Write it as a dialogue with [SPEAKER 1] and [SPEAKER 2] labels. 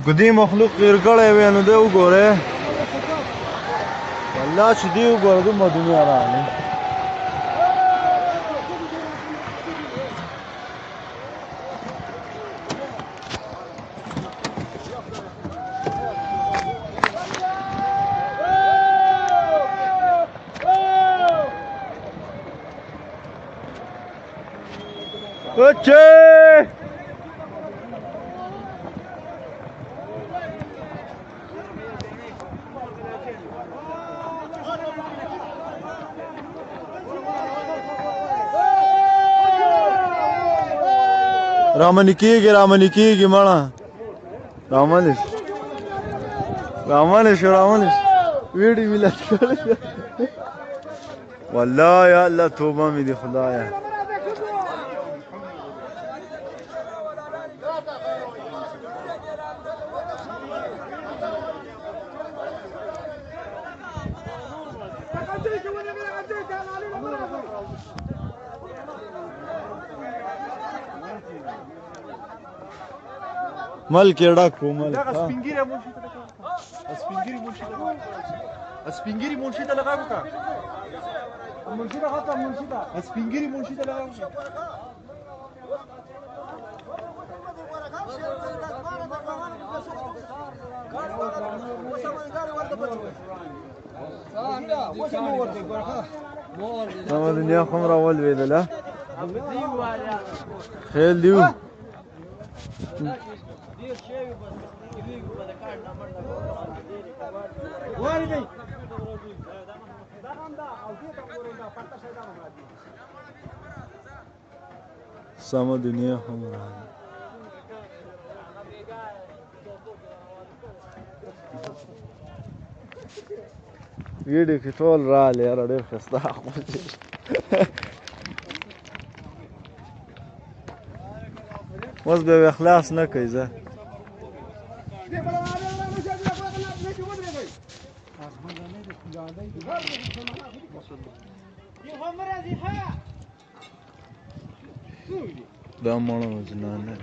[SPEAKER 1] ګدی مخلوق غیر کړی وی نو دی وګورئ والله چې دی وګوره دومره دنیا راغلی Oche! رامنی کیږي مړه رامنش ویډیو ملت کړل والله یا الله توبه مې دي خدایا مل کې ډاکو مل
[SPEAKER 2] سپینګری منشي ته لګاو کا منشي ته خاطر منشي ته سپینګری منشي ته لګاو
[SPEAKER 1] نو دنیا خو راول ویدله خیل دیو سما دنیا هم راځي ویډیو کې ټول راغلی یاره ډېر ښایسته اوس به یې اخلاص نه کوي زه دا مړه وزنانه